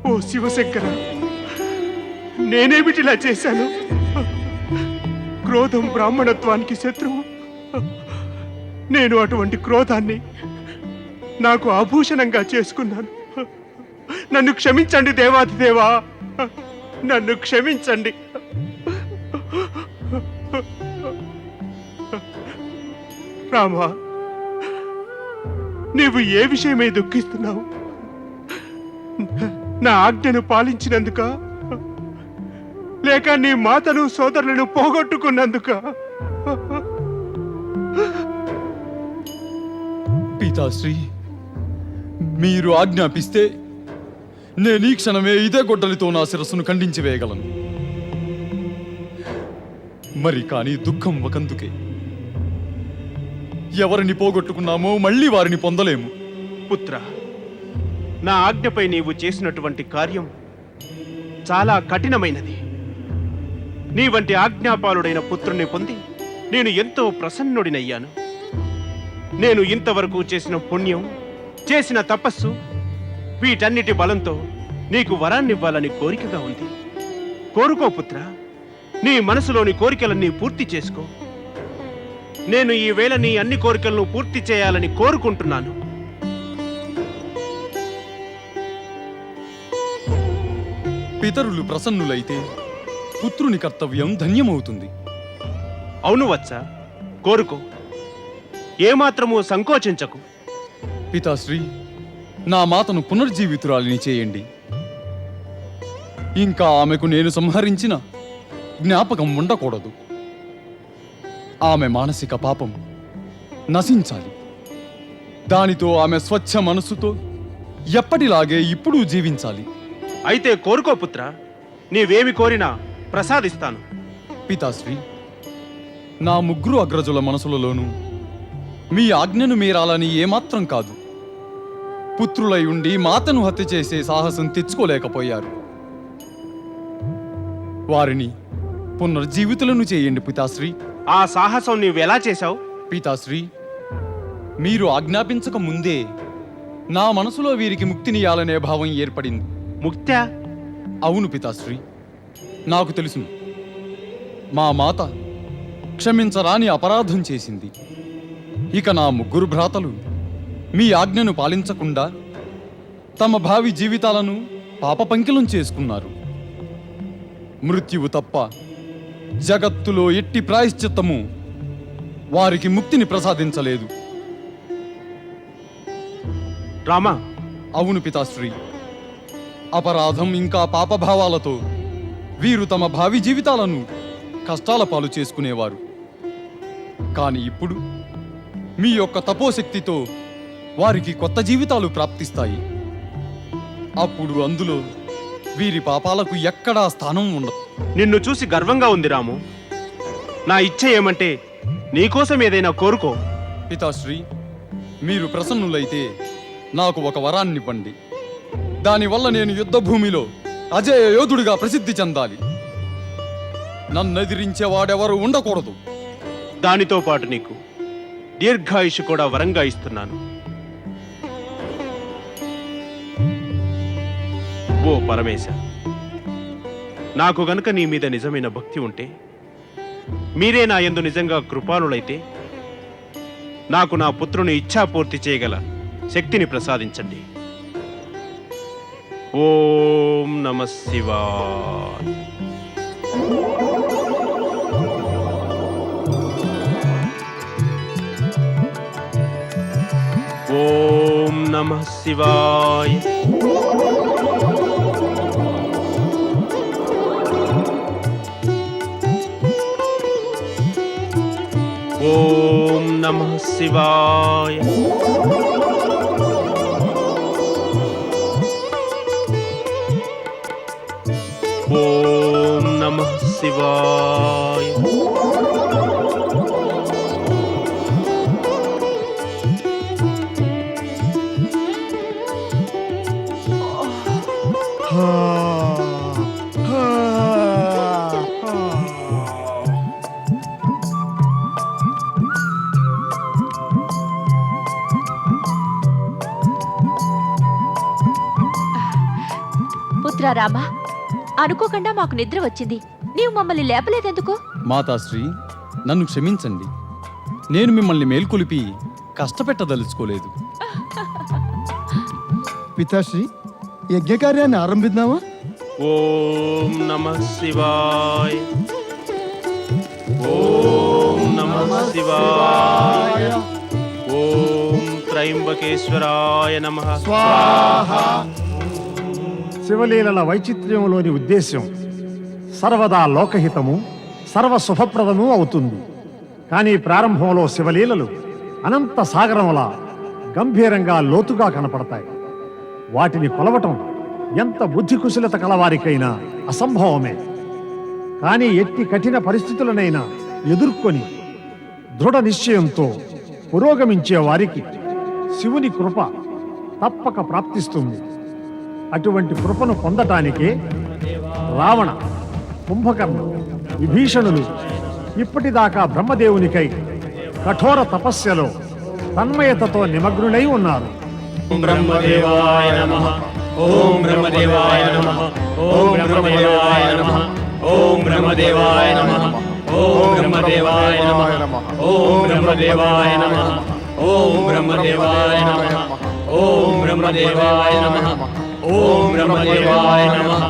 ఓ శివశంకర, నేనేమిటిలా చేశాను? క్రోధం బ్రాహ్మణత్వానికి శత్రువు. నేను అటువంటి క్రోధాన్ని నాకు ఆభూషణంగా చేసుకున్నాను. నన్ను క్షమించండి దేవాధిదేవా, నన్ను క్షమించండి. రామా, నీవు ఏ విషయమై దుఃఖిస్తున్నావు? నా ఆజ్ఞను పాలించినందుక, లేక నీ మాతను సోదరులను పోగొట్టుకున్నందుక? పితాశ్రీ, మీరు ఆజ్ఞాపిస్తే నేను ఈ క్షణమే ఇదే గొడ్డలితో నా శిరస్సును ఖండించి వేయగలను. మరి కానీ దుఃఖం ఒకందుకే. ఎవరిని పోగొట్టుకున్నామో మళ్ళీ వారిని పొందలేము. పుత్ర, నా ఆజ్ఞపై నీవు చేసినటువంటి కార్యం చాలా కఠినమైనది. నీ వంటి ఆజ్ఞాపాలుడైన పుత్రుణ్ణి పొంది నేను ఎంతో ప్రసన్నుడినయ్యాను. నేను ఇంతవరకు చేసిన పుణ్యం, చేసిన తపస్సు, వీటన్నిటి బలంతో నీకు వరాన్నివ్వాలని కోరికగా ఉంది. కోరుకో పుత్ర, నీ మనసులోని కోరికలన్నీ పూర్తి చేసుకో. నేను ఈ వేళ నీ అన్ని కోరికలను పూర్తి చేయాలని కోరుకుంటున్నాను. పితరులు ప్రసన్నులైతే పుత్రుని కర్తవ్యం ధన్యమవుతుంది. అవును వత్స, కోరుకో, ఏమాత్రమూ సంకోచించకు. పితాశ్రీ, నా మాతను పునర్జీవితురాలిని చేయండి. ఇంకా ఆమెకు నేను సంహరించిన జ్ఞాపకం ఉండకూడదు. ఆమె మానసిక పాపం నశించాలి. దానితో ఆమె స్వచ్ఛ మనస్సుతో ఎప్పటిలాగే ఇప్పుడు జీవించాలి. అయితే కోరుకో పుత్ర, నీవేమి కోరినా ప్రసాదిస్తాను. పితాశ్రీ, నా ముగ్గురు అగ్రజుల మనసులలోనూ మీ ఆజ్ఞను మీరాలని ఏమాత్రం కాదు. పుత్రులై ఉండి మాతను హత్య చేసే సాహసం తెచ్చుకోలేకపోయారు. వారిని పునర్జీవితులను చేయండి పితాశ్రీ. ఆ సాహసం నీవెలా చేశావు? పితాశ్రీ, మీరు ఆజ్ఞాపించక ముందే నా మనసులో వీరికి ముక్తినియాలనే భావం ఏర్పడింది. ముక్త్యా? అవును పితాశ్రీ, నాకు తెలుసు. మా మాత క్షమించరాని అపరాధం చేసింది. ఇక నా ముగ్గురు భ్రాతలు మీ ఆజ్ఞను పాలించకుండా తమ భావి జీవితాలను పాపపంకిలం చేసుకున్నారు. మృత్యువు తప్ప జగత్తులో ఎట్టి ప్రాయశ్చిత్తము వారికి ముక్తిని ప్రసాదించలేదు. రామా? అవును పితాశ్రీ, అపరాధం ఇంకా పాపభావాలతో వీరు తమ భావి జీవితాలను కష్టాల పాలు చేసుకునేవారు. కాని ఇప్పుడు మీ యొక్క తపోశక్తితో వారికి కొత్త జీవితాలు ప్రాప్తిస్తాయి. అప్పుడు అందులో వీరి పాపాలకు ఎక్కడా స్థానం ఉండదు. నిన్ను చూసి గర్వంగా ఉంది రాము. నా ఇచ్చ ఏమంటే నీకోసం ఏదైనా కోరుకో. పితాశ్రీ, మీరు ప్రసన్నులైతే నాకు ఒక వరాన్నివ్వండి. దానివల్ల నేను యుద్ధ భూమిలో అజేయ యోధుడిగా ప్రసిద్ధి చెందాలి. నన్నెదిరించేవాడెవరు ఉండకూడదు. దానితో పాటు నీకు దీర్ఘాయుషు కూడా వరంగా ఇస్తున్నాను. ఓ పరమేశ, నాకు గనుక నీ మీద నిజమైన భక్తి ఉంటే, మీరే నా యందు నిజంగా కృపాళులైతే, నాకు నా పుత్రుని ఇచ్ఛాపూర్తి చేయగల శక్తిని ప్రసాదించండి. ఓం నమః శివాయ. ఓం నమః శివాయ. నమః శివాయ. ఓం నమః శివాయ. పుత్రా రామ, అనుకోకుండా మాకు నిద్ర వచ్చింది. నీవు మమ్మల్ని లేపలేదెందుకు? మాతాశ్రీ, నన్ను క్షమించండి. నేను మిమ్మల్ని మేల్కొలిపి కష్టపెట్టదలుచుకోలేదు. పితాశ్రీ, యజ్ఞకార్యాన్ని ఆరంభిద్దామా? ఓం నమః శివాయ. ఓం నమః శివాయ. ఓం త్రయంబకేశ్వరాయ నమః. శివలీలల వైచిత్ర్యంలోని ఉద్దేశ్యం సర్వదా లోకహితము, సర్వ శుభప్రదము అవుతుంది. కానీ ప్రారంభంలో శివలీలలు అనంత సాగరములా గంభీరంగా లోతుగా కనపడతాయి. వాటిని కొలవటం ఎంత బుద్ధి కుశలత కలవారికైనా అసంభవమే. కానీ ఎట్టి కఠిన పరిస్థితులనైనా ఎదుర్కొని దృఢ నిశ్చయంతో పురోగమించే వారికి శివుని కృప తప్పక ప్రాప్తిస్తుంది. అటువంటి కృపను పొందటానికే రావణ, కుంభకర్ణ, విభీషణులు ఇప్పటిదాకా బ్రహ్మదేవునికై కఠోర తపస్యలో తన్మయతతో నిమగ్నులై ఉన్నారు. బ్రహ్మదేవాయ నమః. ఓం బ్రహ్మదేవాయ నమః. ఓం బ్రహ్మదేవాయ నమః. ఓం బ్రహ్మదేవాయ నమః. ఓం బ్రహ్మదేవాయ నమః. ఓం బ్రహ్మదేవాయ నమః. ఓం బ్రహ్మదేవాయ నమః. ఓం బ్రహ్మదేవాయ నమః. ఓం బ్రహ్మదేవాయ నమః.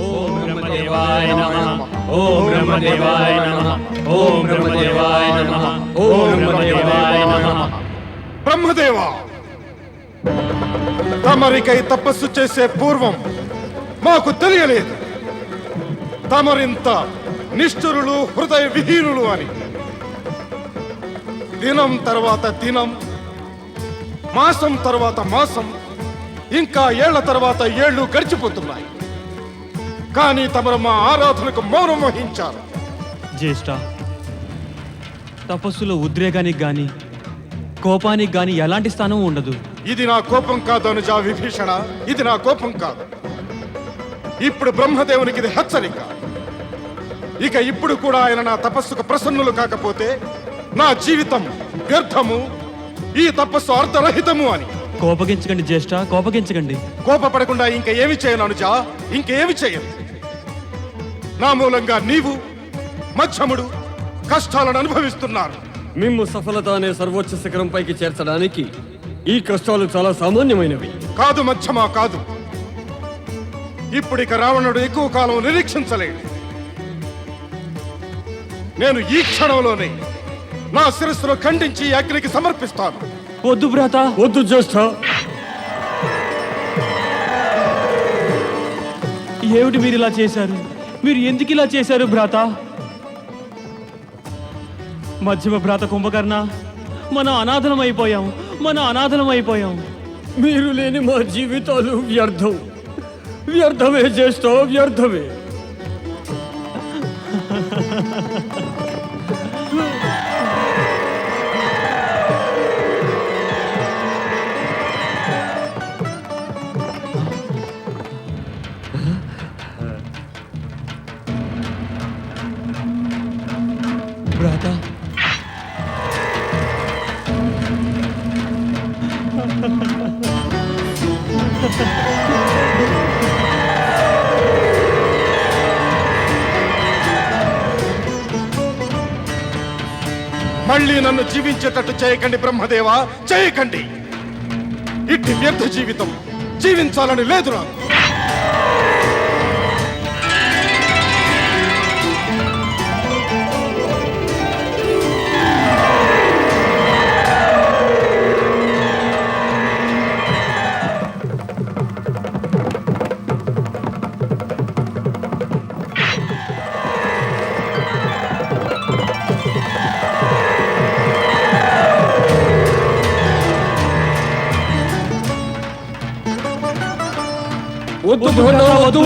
ఓం బ్రహ్మదేవాయ నమః. ఓం బ్రహ్మదేవాయ నమః. ఓం బ్రహ్మదేవాయ నమః. ఓం బ్రహ్మదేవాయ నమః. బ్రహ్మదేవా, తమరికై తపస్సు చేసే పూర్వం మాకు తెలియలేదు తమరింత నిష్ఠురులు, హృదయ విహీనులు అని. దినం తర్వాత దినం, మాసం తర్వాత మాసం, ఇంకా ఏళ్ల తర్వాత ఏళ్లు గడిచిపోతున్నాయి. కానీ తమరు మా ఆరాధనకు మౌనం వహించారు. జ్యేష్ఠ, తపస్సులో ఉద్రేగానికి గాని కోపానికి గాని ఎలాంటి స్థానం ఉండదు. ఇది నా కోపం కాదు అనుజా విభీషణ, ఇది నా కోపం కాదు. ఇప్పుడు బ్రహ్మదేవునికి ఇది హెచ్చరిక. ఇక ఇప్పుడు కూడా ఆయన నా తపస్సుకు ప్రసన్నులు కాకపోతే నా జీవితం వ్యర్థము, ఈ తపస్సు అర్థరహితము అని. కోపగించకండి జ్యేష్ఠ, కోపగించకండి. కోపపడకుండా ఇంక ఏమి చేయను అనుజా, ఇంకేమి చేయను. నా మూలంగా నీవు, మధ్యముడు కష్టాలను అనుభవిస్తున్నారు. మిమ్ము సఫలత అనే సర్వోచ్చ శిఖరం పైకి చేర్చడానికి ఈ కష్టాలు చాలా సామాన్యమైనవి. కాదు మధ్యమా, కాదు. ఇప్పుడిక రావణుడు ఎక్కువ కాలం నిరీక్షించలేడు. నేను ఈ క్షణంలోనే నా శిరస్సును ఖండించి అగ్నికి సమర్పిస్తాను. వద్దు భ్రాత, వద్దు జ్యేష్ఠ. ఏమిటి మీరు ఇలా చేశారు? మీరు ఎందుకు ఇలా చేశారు భ్రాత? మధ్యమ భ్రాత కుంభకర్ణ, మనం అనాథలం అయిపోయాం, మనం అనాథలం అయిపోయాం. మీరు లేని మా జీవితాలు వ్యర్థం, వ్యర్థమే జ్యేష్ఠ, వ్యర్థమే. భ్రాత, మళ్ళీ నన్ను జీవించేటట్టు చేయకండి బ్రహ్మదేవా, చేయకండి. ఇట్టి వ్యర్థ జీవితం జీవించాలని లేదు నాకు. వద్దు భ్రాత, వద్దు.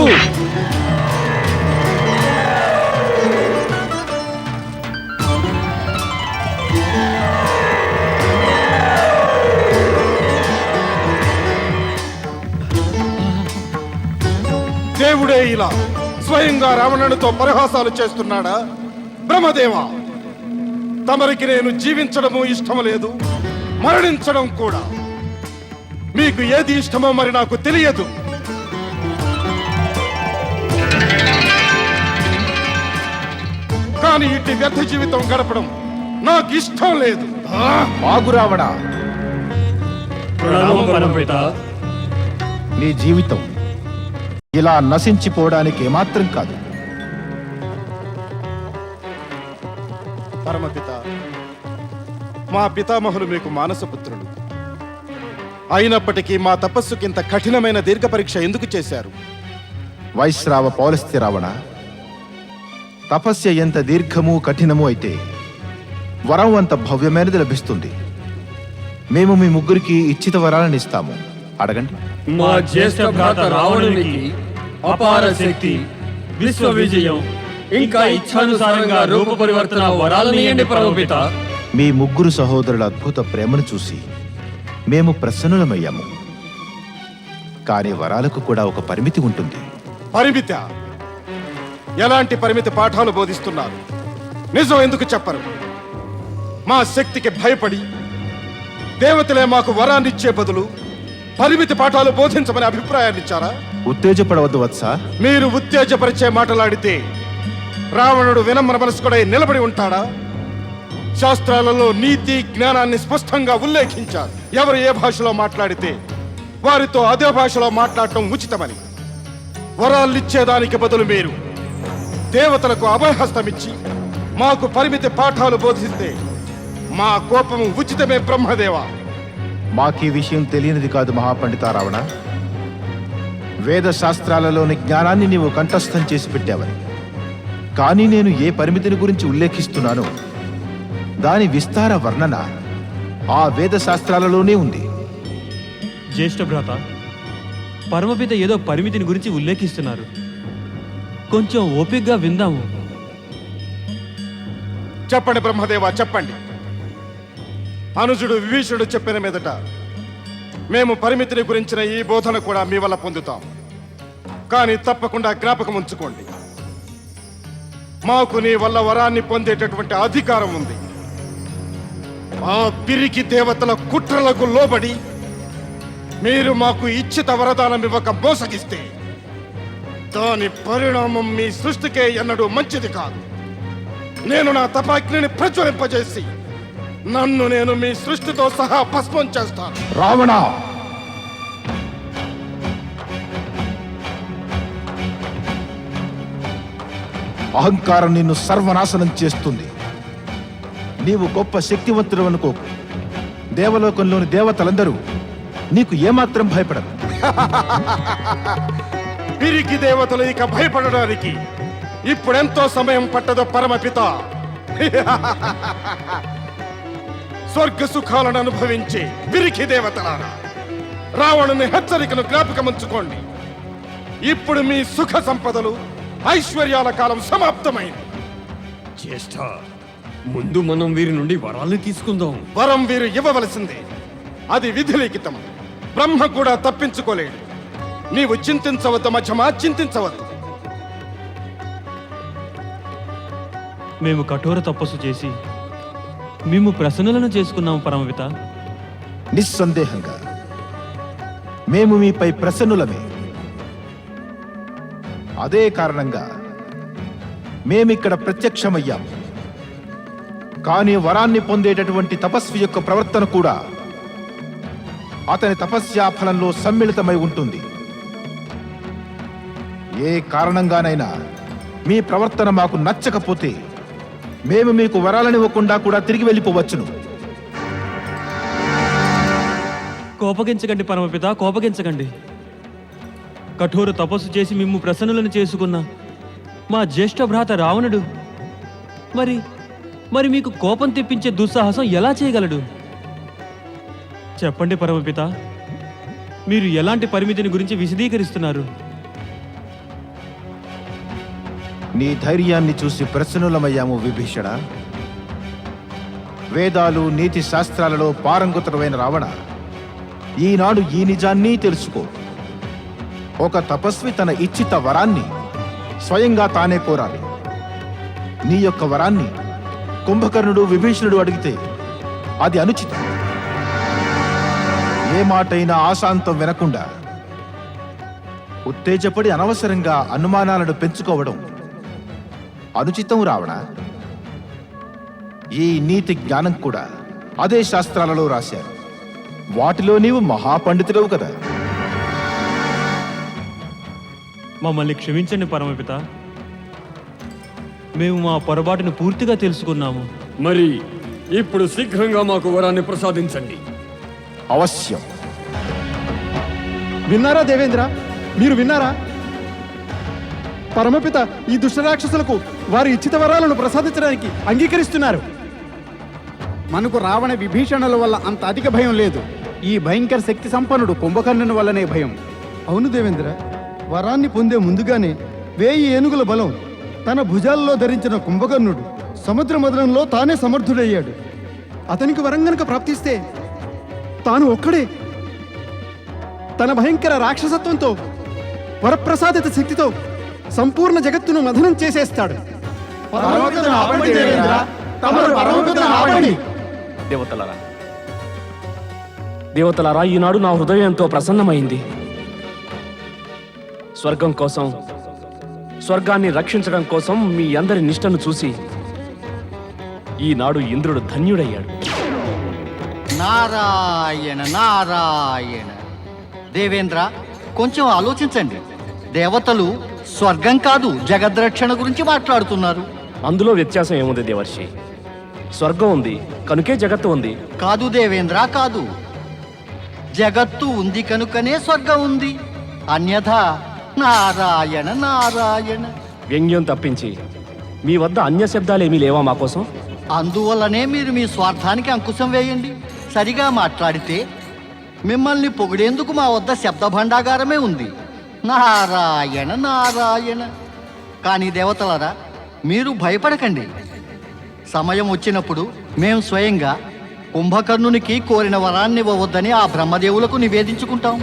దేవుడే ఇలా స్వయంగా రావణునితో పరిహాసాలు చేస్తున్నాడా? బ్రహ్మదేవా, తమరికి నేను జీవించడము ఇష్టం లేదు, మరణించడం కూడా. మీకు ఏది ఇష్టమో మరి నాకు తెలియదు. కానీ ఇట్టి వ్యర్థ జీవితం గడపడం నాకు ఇష్టం లేదు. ఆగురావణ, ప్రణామం పరమపిత. నీ జీవితం ఇలా నశించిపోవడానికి ఏమాత్రం కాదు. పరమపిత, మా పితామహులు మీకు మానసపుత్రులు అయినప్పటికీ మా తపస్సుకింత కఠినమైన దీర్ఘ పరీక్ష ఎందుకు చేశారు? వైశ్రావ పౌలస్త్య రావణ, తపస్య ఎంత దీర్ఘము కఠినము అయితే వరం అంత భవ్యమైనది లభిస్తుంది. మేము మీ ముగ్గురికి ఇచ్చిత వరాలను ఇస్తాము, అడగండి. మా జ్యేష్ఠ భ్రాత రావణునికి అపార శక్తి, విశ్వ విజయం, ఇంకా ఇచ్ఛానుసారంగా రూప పరివర్తన వరాలనియండి పరమపిత. మీ ముగ్గురు సహోదరుల అద్భుత ప్రేమను చూసి మేము ప్రసన్నులమయ్యాము. కానీ వరాలకు కూడా ఒక పరిమితి ఉంటుంది. పరిమిత? ఎలాంటి పరిమితి పాఠాలు బోధిస్తున్నారు? నిజం ఎందుకు చెప్పరు? మా శక్తికి భయపడి దేవతలే మాకు వరాన్నిచ్చే బదులు పరిమితి పాఠాలు బోధించమని అభిప్రాయాన్ని ఇచ్చారా? ఉత్తేజపడవద్దు వత్సా. మీరు ఉత్తేజపరిచే మాటలాడితే రావణుడు వినమ్ర మనస్కుడై నిలబడి ఉంటాడా? శాస్త్రాలలో నీతి జ్ఞానాన్ని స్పష్టంగా ఉల్లేఖించారు. ఎవరు ఏ భాషలో మాట్లాడితే వారితో అదే భాషలో మాట్లాడటం ఉచితమని. వరాలిచ్చేదానికి బదులు మీరు దేవతలకు అభయహస్తమిచ్చి మాకు పరిమితి పాఠాలు బోధిస్తే మా కోపం ఉచితమే బ్రహ్మదేవా. మాకీ విషయం తెలియనిది కాదు మహాపండిత రావణ. వేద శాస్త్రాలలోని జ్ఞానాన్ని నీవు కంఠస్థం చేసి పెట్టావని. కానీ నేను ఏ పరిమితిని గురించి ఉల్లేఖిస్తున్నానో దాని విస్తార వర్ణన ఆ వేద శాస్త్రాలలోనే ఉంది. జ్యేష్ఠ భ్రాత, పరమపిత ఏదో పరిమితిని గురించి ఉల్లేఖిస్తున్నారు. కొంచెం ఓపికగా విందాము. చెప్పండి బ్రహ్మదేవా, చెప్పండి. అనుజుడు విభీషణుడు చెప్పిన మీదట మేము పరిమితిని గురించిన ఈ బోధన కూడా మీ వల్ల పొందుతాం. కానీ తప్పకుండా జ్ఞాపకం ఉంచుకోండి, మాకు నీ వల్ల వరాన్ని పొందేటటువంటి అధికారం ఉంది. ఆ పిరికి దేవతల కుట్రలకు లోబడి మీరు మాకు ఇచ్చిత వరదానం ఇవ్వక మోసగిస్తే దాని పరిణామం మీ సృష్టికే ఎన్నడూ మంచిది కాదు. నేను నా తపాగ్నిని ప్రజ్వలింపజేసి నన్ను నేను మీ సృష్టితో సహా భస్మం చేస్తాను. రావణ, అహంకారం నిన్ను సర్వనాశనం చేస్తుంది. నీవు గొప్ప శక్తివంతుడు అనుకోకు. దేవలోకంలోని దేవతలందరూ నీకు ఏమాత్రం భయపడరు. పిరికి దేవతలు ఇక భయపడడానికి ఇప్పుడెంతో సమయం పట్టదో పరమపిత. స్వర్గ సుఖాలను అనుభవించే పిరికి దేవతలారా, రావణుని హెచ్చరికను జ్ఞాపకముంచుకోండి. ఇప్పుడు మీ సుఖ సంపదలు ఐశ్వర్యాల కాలం సమాప్తమైంది. జ్యేష్ఠ, ముందు మనం వీరి నుండి వరాలు తీసుకుందాం. వరం వీరు ఇవ్వవలసిందే, అది విధిలిఖితం. బ్రహ్మ కూడా తప్పించుకోలేడు. నీవు చింతించవద్దు మధ్యమా, చింతించవద్దు. మేము కఠోర తపస్సు చేసి మేము ప్రసన్నులను చేసుకున్నాము పరమపిత. నిస్సందేహంగా మేము మీపై ప్రసన్నులమే. అదే కారణంగా మేమిక్కడ ప్రత్యక్షమయ్యాము. కానీ వరాన్ని పొందేటటువంటి తపస్వి యొక్క ప్రవర్తన కూడా అతని తపస్యాఫలంలో సమ్మిళితమై ఉంటుంది. ఏ కారణంగానైనా మీ ప్రవర్తన మాకు నచ్చకపోతే మేము మీకు వరాలనివ్వకుండా కూడా తిరిగి వెళ్ళిపోవచ్చును. కోపగించకండి పరమపిత, కోపగించకండి. కఠోర తపస్సు చేసి మిమ్ము ప్రసన్నులను చేసుకున్న మా జ్యేష్ఠ భ్రాత రావణుడు మరి మీకు కోపం తెప్పించే దుస్సాహసం ఎలా చేయగలడు? చెప్పండి పరమపిత, మీరు ఎలాంటి పరిమితిని గురించి విశదీకరిస్తున్నారు? నీ ధైర్యాన్ని చూసి ప్రసన్నులమయ్యాము విభీషణ. వేదాలు నీతి శాస్త్రాలలో పారంగతుడమైన రావణ, ఈనాడు ఈ నిజాన్ని తెలుసుకో. ఒక తపస్వి తన ఇచ్చిత వరాన్ని స్వయంగా తానే కోరాలి. నీ యొక్క వరాన్ని కుంభకర్ణుడు విభీషణుడు అడిగితే అది అనుచితం. ఏ మాటైనా ఆశాంతం వినకుండా ఉత్తేజపడి అనవసరంగా అనుమానాలను పెంచుకోవడం అనుచితం రావణ. ఈ నీతి జ్ఞానం కూడా అదే శాస్త్రాలలో రాశారు. వాటిలో నీవు మహాపండితుడవు కదా. మమ్మల్ని క్షమించండి పరమపిత. మేము మా పొరపాటును పూర్తిగా తెలుసుకున్నాము. మరి ఇప్పుడు శీఘ్రంగా మాకు వరాన్ని ప్రసాదించండి. అవశ్యం. విన్నారా దేవేంద్ర, మీరు విన్నారా? పరమపిత ఈ దుష్టరాక్షసులకు వారి ఇచ్చిత వరాలను ప్రసాదించడానికి అంగీకరిస్తున్నారు. మనకు రావణ విభీషణుల వల్ల అంత అధిక భయం లేదు. ఈ భయంకర శక్తి సంపన్నుడు కుంభకర్ణుని వల్లనే భయం. అవును దేవేంద్ర, వరాన్ని పొందే ముందుగానే 1000 ఏనుగుల బలం తన భుజాల్లో ధరించిన కుంభకర్ణుడు సముద్ర మదనంలో తానే సమర్థుడయ్యాడు. అతనికి వరం గనుక ప్రాప్తిస్తే తాను ఒక్కడే తన భయంకర రాక్షసత్వంతో వరప్రసాదిత శక్తితో సంపూర్ణ జగత్తును మదనం చేసేస్తాడు. దేవతలారా, ఈనాడు నా హృదయం ఎంతో ప్రసన్నమైంది. స్వర్గం కోసం, స్వర్గాన్ని రక్షించడం కోసం మీ అందరి నిష్టను చూసి ఈనాడు ఇంద్రుడు ధన్యుడయ్యాడు. నారాయణ నారాయణ. దేవేంద్ర, కొంచెం ఆలోచించండి. దేవతలు స్వర్గం కాదు జగద్రక్షణ గురించి మాట్లాడుతున్నారు. అందులో వ్యత్యాసం ఏముంది దేవర్షి? స్వర్గం ఉంది కనుకే జగత్తు ఉంది. కాదు దేవేంద్ర, కాదు. జగత్తు ఉంది కనుకనే స్వర్గం ఉంది. అన్యథా నారాయణ నారాయణ. వ్యంగ్యం తప్పించి మీ వద్ద అన్య శబ్దాలేమీ లేవా మా కోసం? అందువల్లనే మీరు మీ స్వార్థానికి అంకుశం వేయండి. సరిగా మాట్లాడితే మిమ్మల్ని పొగిడేందుకు మా వద్ద శబ్ద భండాగారమే ఉంది. నారాయణ నారాయణ. కానీ దేవతలరా, మీరు భయపడకండి. సమయం వచ్చినప్పుడు మేము స్వయంగా కుంభకర్ణునికి కోరిన వరాన్ని ఇవ్వవద్దని ఆ బ్రహ్మదేవులకు నివేదించుకుంటాం.